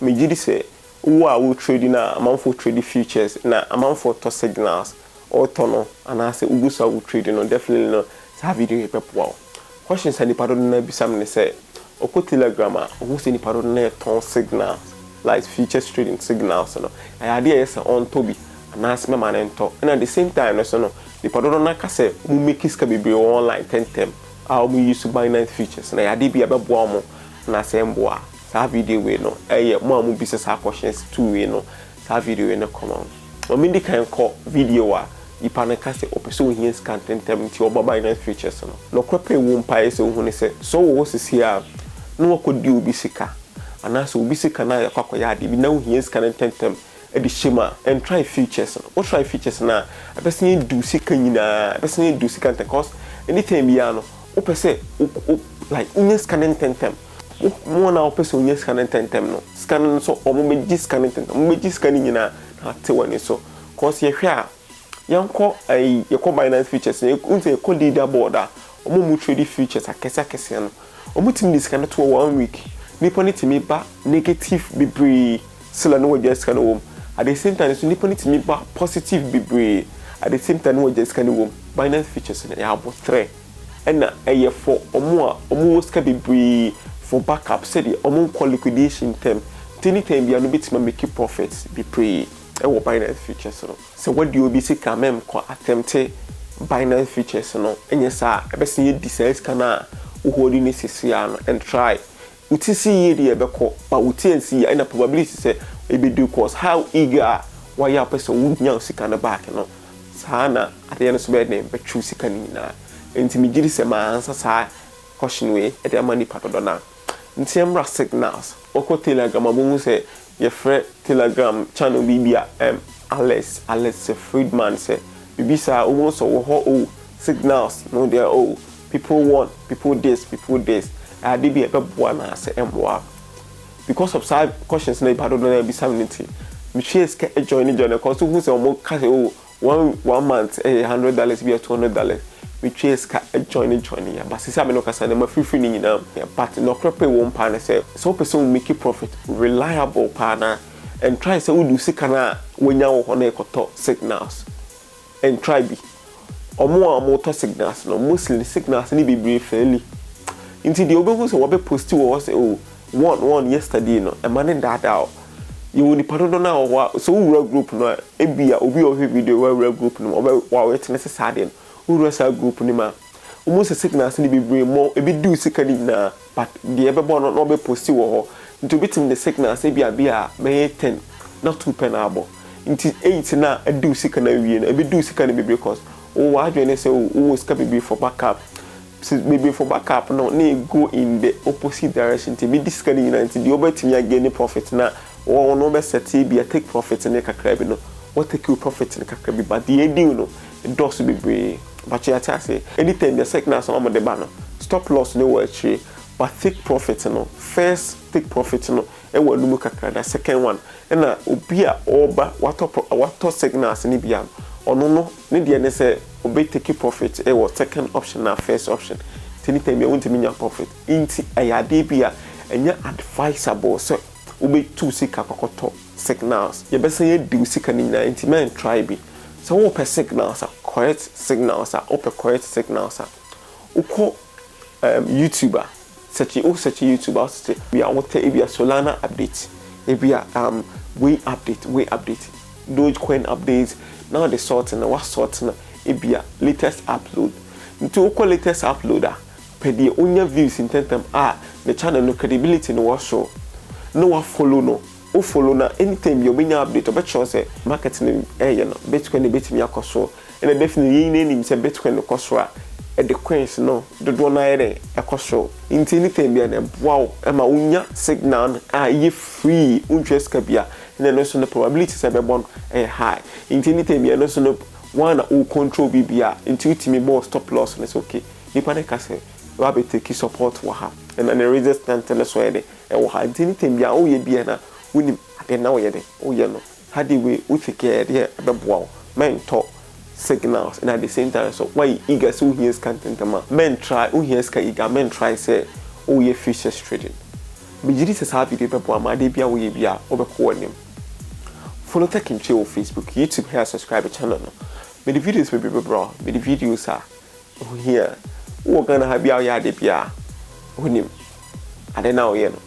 me gidi say wo trading na amount for trading futures na amount for to signals or tono and I say ugusa wo trading no definitely no sa video e pepo questions ani pado na bisam ne say oko telegram a wo se ni pado na ton signals like futures trading signals no I idea is on tobi and ask me man ento and at the same time so no the pado na ka say mu make iska be online 10 how we use Binance Futures na yade bia beboa mo na semboa sa video we no mo amu business questions two we no sa video we no come on o mi di kan ko video a ipa na ka se opeso hia scan tentem nti oba Binance Futures no krope wo mpa se hu ne se so wo sisi a no akodi obi sika ana so obi sika na yakwa ya de bi na hia scan tentem edi shema and try futures no try futures na abesin do sika nyina abesin do sika cause anytime ya no opese like unya scanning tentem mo na opese unya scanning tentem no scanning so o mo meji scanning tentem mo meji scanning nyina na te wani so cause ye hwe a yanko ye ko Binance Futures ye unse ye ko leaderboard a o mo trade futures akese no o mo timi scanning to 1 week nipo ni timi ba negative bebre sila no we just scan wo at the same time so nipo ni timi ba positive bebre at the same time we just scan wo Binance Futures ya abo 3 and for omo ska be for backup said omo call liquidation term anytime be no bit make profits be pre e wo Binance Futures no so what do you be sika mem ko attempt Binance Futures no enye sa e be se ye decide kana wo holding this no and try uti see ye dey be ko but uti and see and probability say e be do cause how eager why ya person would nya sika na back no sana at the end so be be true sika ni na enti me gidi se ma answer sa question we e dey money part do na enti emra signals oko telegram abu se ye free telegram channel bibia Alex Friedman say bibisa almost so ho signals no there people want people this I dey be a beboa na say emwa because of side questions na part do na be sanity me share ska join cause who say o ka say 1 month $100 be $200 we chase ka join ya but sisa me no kasa na ma free ni nyina but no crepe wo mpa na say so person make profit reliable partner and try say we do sika na wonya wo na ekoto signals and try be omo to signals no mostly signals ni be brief fairly into the obo so we be post wo say one yesterday no e man that out you will pardon na so we group no e bia obi o video we group no wa witness sadin Urasa group ni ma almost signals ni be more e be do sika ni na but the ebebo no be post wo ho nti bitim the signals e bia may 10 not 2 pen abo nti 8 na e do sika na wie na e be do sika ni be because o wa adwene say o sika be for backup maybe for backup no na go in the opposite direction to be this kind of nti the obetimi again profit na o no be set be take profit na kakra bi no what take you profit na kakra bi but the deal no does be but you say anytime the signals on the banner stop loss no way tree but take profit no first take profit no e wa numu kakra the second one and na obi a oba what signals ni bia ono no ne de ne say obi take profit e was second option na first option anytime you want to mean profit inti ayade bia enya advisable so obi two sika kokoto signals ye be say do sika ni na inti man try be so we per signals are correct signals are correct signals are uko YouTuber search YouTuber say we are what e be a Solana update e be a way update Dogecoin updates now the sort and what sort na e be a latest upload into uko latest uploader per the onya views in terms the channel no credibility no what show no follow no o follow na anytime you bring update about sure say marketing you know Bitcoin betimi akoso and definitely you name say Bitcoin akoso the coins no the do na ere akoso anytime be na wow ma unya signal ye free interest ka bia and no so the probability say be born high anytime be no so no one who control bibia intuitive more stop loss and it's okay you panic say we be take support wa ha and the resistance and so ede e wo ha anytime bia o ye bia na woni ade na wo ye de o ye no hadi we take care de beboa men talk signals and at the same time so why eager so here's content ma men try o here's ka eager men try say o ye futures trading Bijiri se saa video bɛboa ama ade bia woyɛ bia wobɛkɔ anim. Follow Tech and Chill Facebook, YouTube here, subscribe to channel no. Me the videos will be bro. Me the videos are here. We're gonna have your ade bia wonim. Ade na woyɛ no.